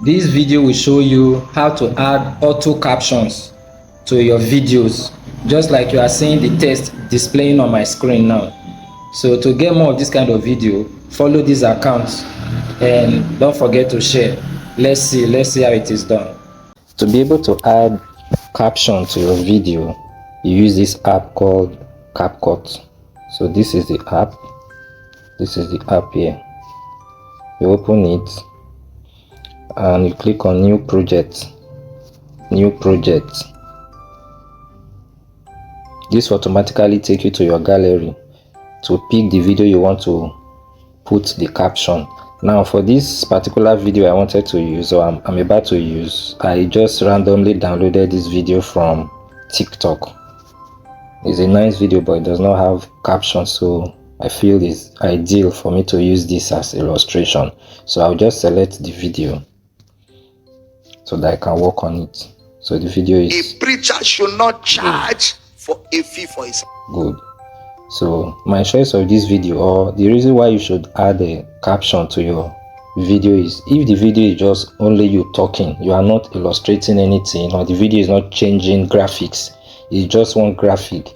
This video will show you how to add auto captions to your videos, just like you are seeing the text displaying on my screen now. So to get more of this kind of video, follow this account and don't forget to share. Let's see how it is done. To be able to add caption to your video, you use this app called CapCut. So this is the app. This is the app here. You open it and you click on new project. This will automatically take you to your gallery to pick the video you want to put the caption. Now for this particular video I wanted to use, or I'm about to use, I just randomly downloaded this video from TikTok. It's a nice video, but it does not have caption, so I feel it's ideal for me to use this as illustration. So I'll just select the video so that I can work on it. So the video is... A preacher should not charge for a fee for his... Good. So my choice of this video, or the reason why you should add a caption to your video, is if the video is just only you talking, you are not illustrating anything, or the video is not changing graphics, it's just one graphic.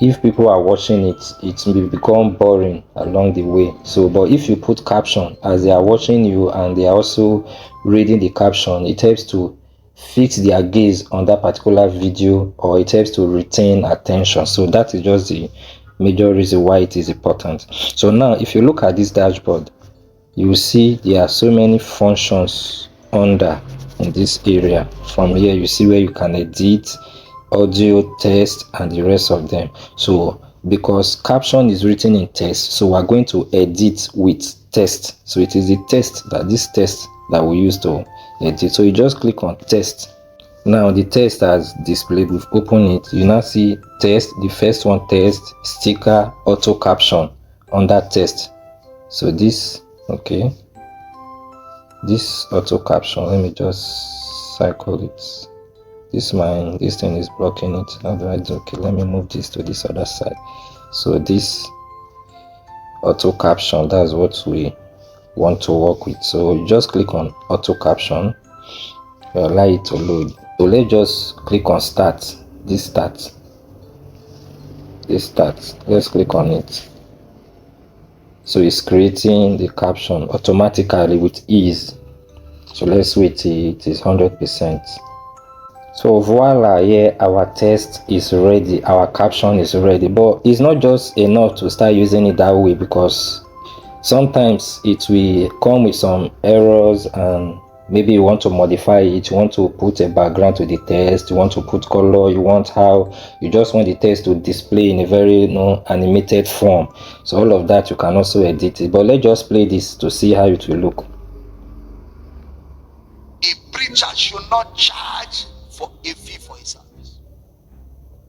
If people are watching it, it may become boring along the way. So but if you put caption as they are watching you and they are also reading the caption, it helps to fix their gaze on that particular video, or it helps to retain attention. So that is just the major reason why it is important. So now if you look at this dashboard, you will see there are so many functions under in this area. From here you see where you can edit audio, text, and the rest of them. So because caption is written in text, so we're going to edit with text. So it is the text that we use to edit. So you just click on text. Now the text has displayed, we've opened it. You now see text, the first one, text, sticker, auto caption on that text. So this, okay, this auto caption, let me just cycle it. This thing is blocking it. How do I do? Okay, let me move this to this other side. So this auto caption, that's what we want to work with. So you just click on auto caption, allow it to load. So let's just click on start. This start. Let's click on it. So it's creating the caption automatically with ease. So let's wait till it is 100%. So voila, here our text is ready, our caption is ready. But it's not just enough to start using it that way, because sometimes it will come with some errors, and maybe you want to modify it, you want to put a background to the text, you want to put color, you just want the text to display in a very animated form. So all of that you can also edit it. But let's just play this to see how it will look. A preacher should not charge for a fee for his service.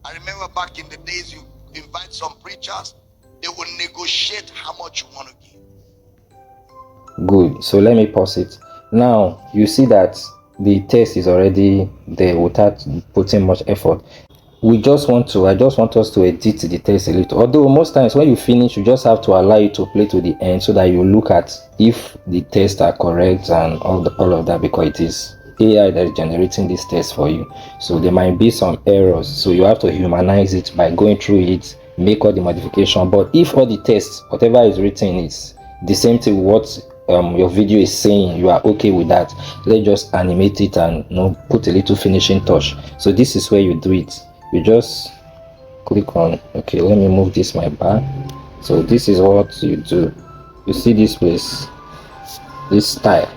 I remember back in the days, you invite some preachers, they will negotiate how much you want to give. Good. So let me pause it. Now you see that the text is already there without putting much effort. I just want us to edit the text a little. Although most times when you finish, you just have to allow it to play to the end so that you look at if the text are correct and all of that, because it is AI that is generating this text for you. So there might be some errors, so you have to humanize it by going through it, make all the modification. But if all the text, whatever is written, is the same thing what your video is saying, you are okay with that, let's just animate it and put a little finishing touch. So this is where you do it. You just click on, okay, let me move this my bar. So this is what you do. You see this place, this style,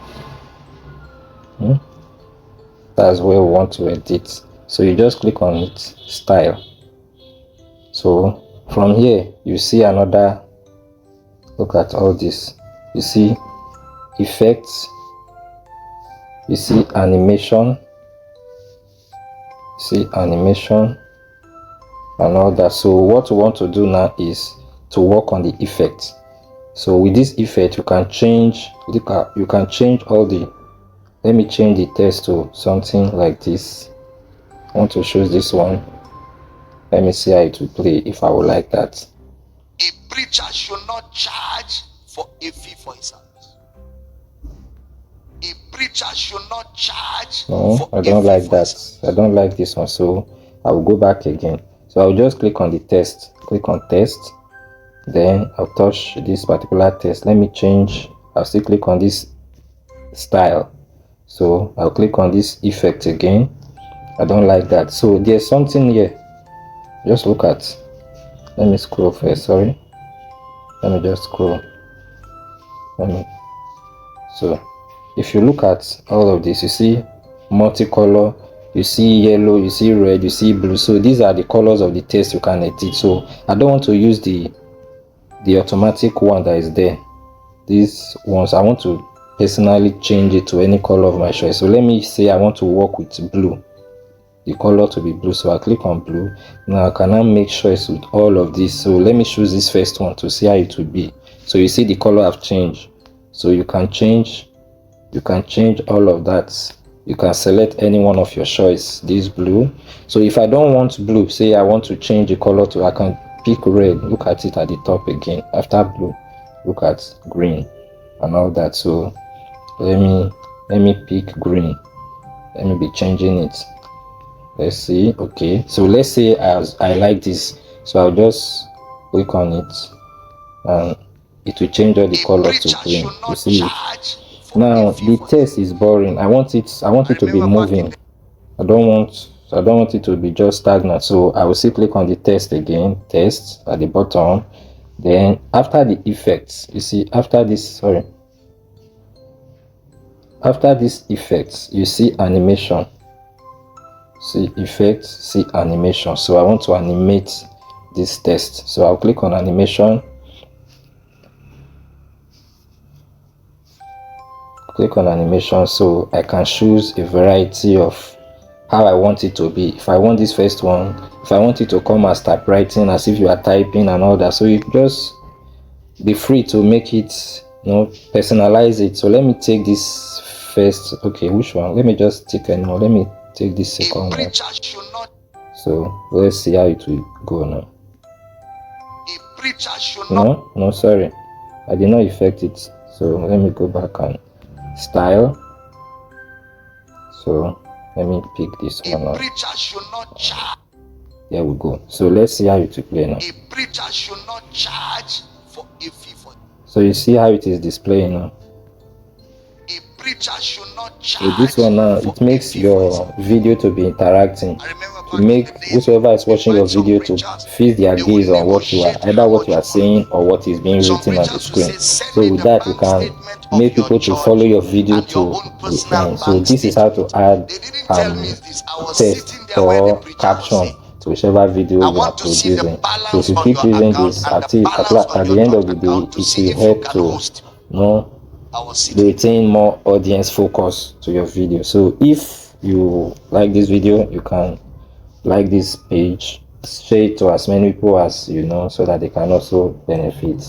that's where we want to edit. So you just click on it, style. So from here you see another, look at all this, you see effects, you see animation, and all that. So what we want to do now is to work on the effect. So with this effect you can change, you can change all the, let me change the text to something like this. I want to choose this one. Let me see how it will play if I would like that. A preacher should not charge for a fee for his service. A preacher preacher should not charge No, for I a don't fee like for his that. service. I don't like this one, so I will go back again. So I'll just click on the test. Click on test. Then I'll touch this particular test. Let me change. I'll still click on this style. So I'll click on this effect again. I don't like that. So there's something here. Just look at. Let me scroll first. Sorry. Let me just scroll. Let me. So if you look at all of this, you see multicolor, you see yellow, you see red, you see blue. So these are the colors of the text you can edit. So I don't want to use the automatic one that is there. These ones I want to personally change it to any color of my choice. So let me say I want to work with blue, the color to be blue. So I click on blue. Now I can now make choice with all of this. So let me choose this first one to see how it will be. So you see the color have changed. So you can change all of that. You can select any one of your choice. This blue. So if I don't want blue, say I want to change the color to, I can pick red. Look at it at the top again. After blue, look at green and all that. So let me pick green. Let me be changing it. Let's see. Okay, so let's say I like this, so I'll just click on it and it will change all the color to green. You see it now. The text is boring. I want it to be moving. I don't want it to be just stagnant. So I will still click on the text again, text at the bottom. Then after the effects, you see after this effects, you see animation. See effects, see animation. So I want to animate this text. So I'll click on animation. Click on animation, so I can choose a variety of how I want it to be. If I want this first one, if I want it to come as typewriting, as if you are typing and all that. So you just be free to make it, personalize it. So let me take this first. Okay, which one? Let me just take anymore. Let me take this second one. So let's see how it will go now. No, sorry, I did not effect it. So let me go back and style. So let me pick this one now. There we go. So let's see how it will play now. A preacher should not charge for a fee for. So you see how it is displaying now. A preacher should not charge. With this one now, it makes your video to be interacting. To make whoever is watching your video to fix their gaze on what you are, either what you are saying or what is being written on the screen. So with that, you can make people to follow your video to the end. So this is how to add text or caption to whichever video you are producing. So if you keep using this, at the end of the day, it will help to retain more audience focus to your video. So if you like this video, you can like this page, share it to as many people as you know, so that they can also benefit.